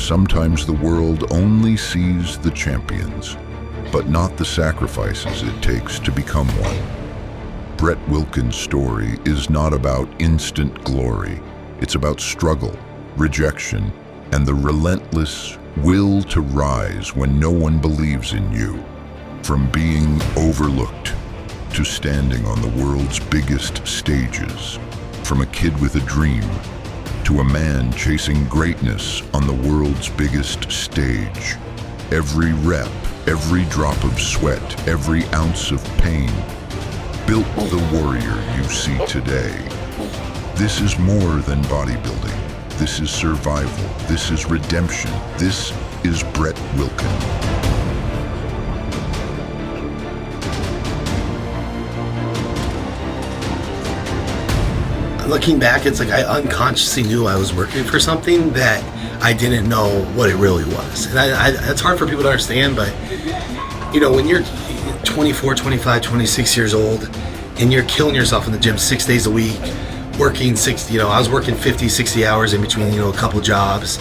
Sometimes the world only sees the champions, but not the sacrifices it takes to become one. Brett Wilkin's story is not about instant glory. It's about struggle, rejection, and the relentless will to rise when no one believes in you. From being overlooked to standing on the world's biggest stages, from a kid with a dream to a man chasing greatness on the world's biggest stage. Every rep, every drop of sweat, every ounce of pain built the warrior you see today. This is more than bodybuilding. This is survival. This is redemption. This is Brett Wilkin. Looking back, it's like I unconsciously knew I was working for something that I didn't know what it really was. And it's hard for people to understand, but you know, when you're 24, 25, 26 years old and you're killing yourself in the gym 6 days a week, working I was working 50, 60 hours in between, a couple jobs,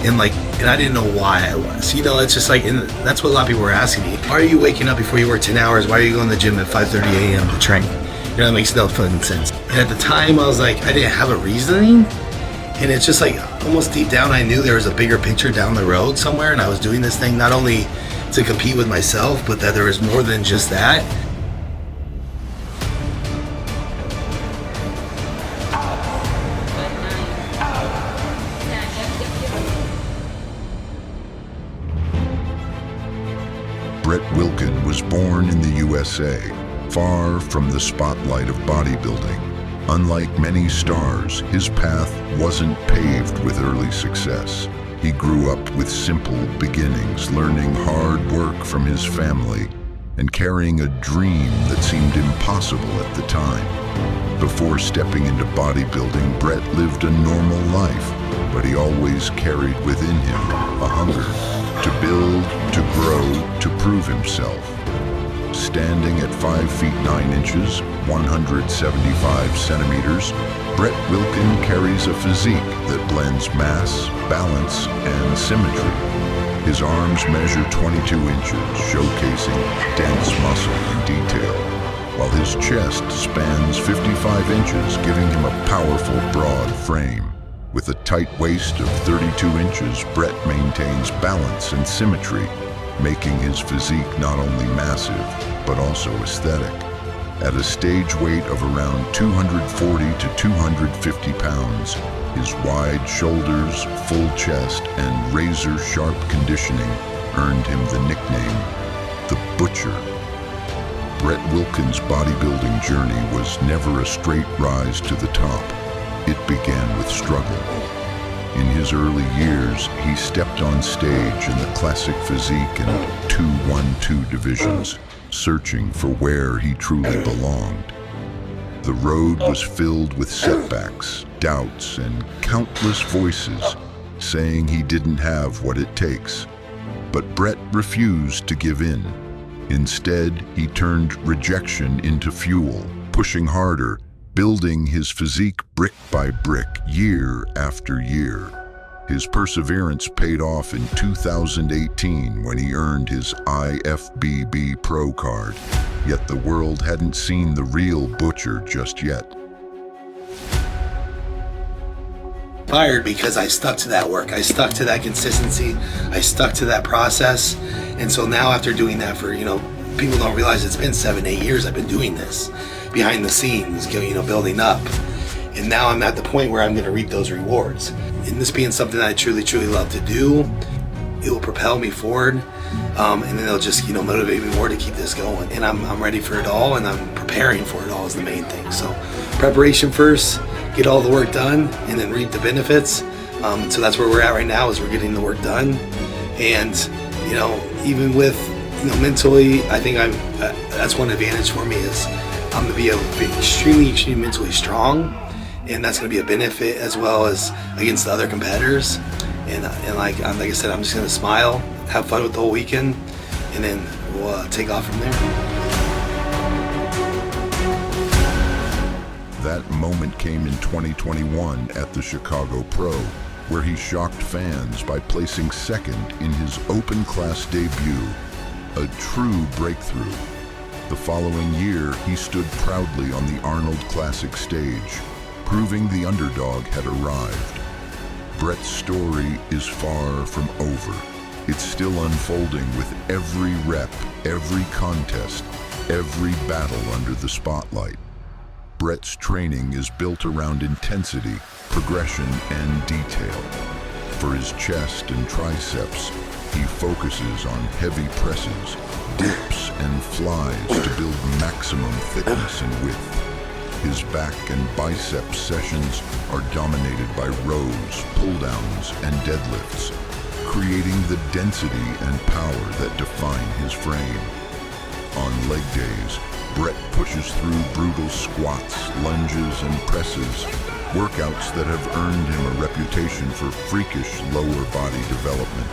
and I didn't know why I was. It's just like, and that's what a lot of people were asking me. Why are you waking up before you work 10 hours? Why are you going to the gym at 5:30 a.m. to train? That makes no fucking sense. And at the time, I was like, I didn't have a reasoning. And it's just like, almost deep down, I knew there was a bigger picture down the road somewhere. And I was doing this thing not only to compete with myself, but that there was more than just that. Brett Wilkin was born in the USA, far from the spotlight of bodybuilding. Unlike many stars, his path wasn't paved with early success. He grew up with simple beginnings, learning hard work from his family and carrying a dream that seemed impossible at the time. Before stepping into bodybuilding, Brett lived a normal life, but he always carried within him a hunger to build, to grow, to prove himself. Standing at 5 feet 9 inches, 175 centimeters, Brett Wilkin carries a physique that blends mass, balance, and symmetry. His arms measure 22 inches, showcasing dense muscle and detail, while his chest spans 55 inches, giving him a powerful, broad frame. With a tight waist of 32 inches, Brett maintains balance and symmetry, making his physique not only massive, but also aesthetic. At a stage weight of around 240 to 250 pounds, his wide shoulders, full chest, and razor-sharp conditioning earned him the nickname, the Butcher. Brett Wilkin's bodybuilding journey was never a straight rise to the top. It began with struggle. In his early years, he stepped on stage in the Classic Physique and 212 divisions, searching for where he truly belonged. The road was filled with setbacks, doubts, and countless voices saying he didn't have what it takes. But Brett refused to give in. Instead, he turned rejection into fuel, pushing harder, building his physique brick by brick, year after year. His perseverance paid off in 2018 when he earned his IFBB Pro Card, yet the world hadn't seen the real Butcher just yet. Fired because I stuck to that work. I stuck to that consistency. I stuck to that process. And so now after doing that for, people don't realize it's been 7-8 years I've been doing this behind the scenes, building up. And now I'm at the point where I'm going to reap those rewards. And this being something that I truly, truly love to do, it will propel me forward. And then it'll just, motivate me more to keep this going. And I'm ready for it all, and I'm preparing for it all is the main thing. So preparation first, get all the work done, and then reap the benefits. So that's where we're at right now, is we're getting the work done. And, even with, mentally, I think that's one advantage for me is I'm going to be able to be extremely, extremely mentally strong. And that's going to be a benefit as well as against the other competitors. And like I said, I'm just going to smile, have fun with the whole weekend, and then we'll take off from there. That moment came in 2021 at the Chicago Pro, where he shocked fans by placing second in his open class debut, a true breakthrough. The following year, he stood proudly on the Arnold Classic stage, proving the underdog had arrived. Brett's story is far from over. It's still unfolding with every rep, every contest, every battle under the spotlight. Brett's training is built around intensity, progression, and detail. For his chest and triceps, he focuses on heavy presses, dips, and flies to build maximum thickness and width. His back and bicep sessions are dominated by rows, pull-downs, and deadlifts, creating the density and power that define his frame. On leg days, Brett pushes through brutal squats, lunges, and presses, workouts that have earned him a reputation for freakish lower body development.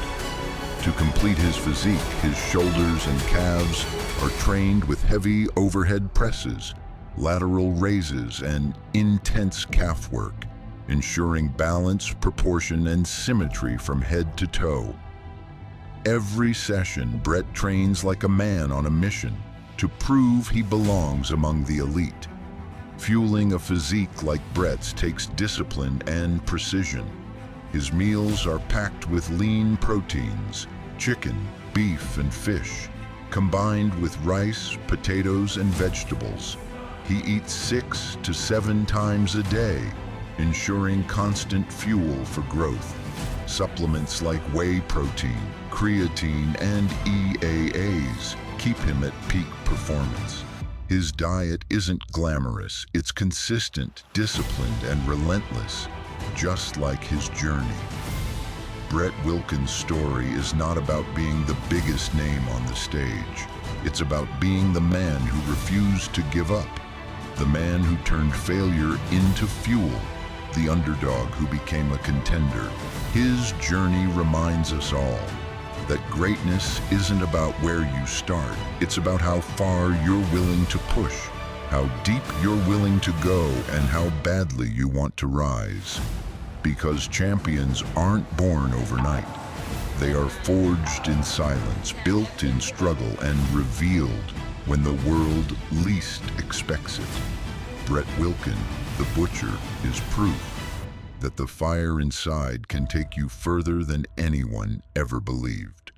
To complete his physique, his shoulders and calves are trained with heavy overhead presses, lateral raises, and intense calf work, ensuring balance, proportion, and symmetry from head to toe. Every session, Brett trains like a man on a mission to prove he belongs among the elite. Fueling a physique like Brett's takes discipline and precision. His meals are packed with lean proteins, chicken, beef, and fish, combined with rice, potatoes, and vegetables. He eats 6 to 7 times a day, ensuring constant fuel for growth. Supplements like whey protein, creatine, and EAAs keep him at peak performance. His diet isn't glamorous, it's consistent, disciplined, and relentless, just like his journey. Brett Wilkin's story is not about being the biggest name on the stage. It's about being the man who refused to give up, the man who turned failure into fuel, the underdog who became a contender. His journey reminds us all that greatness isn't about where you start. It's about how far you're willing to push, how deep you're willing to go, and how badly you want to rise. Because champions aren't born overnight. They are forged in silence, built in struggle, and revealed when the world least expects it. Brett Wilkin, the Butcher, is proof that the fire inside can take you further than anyone ever believed.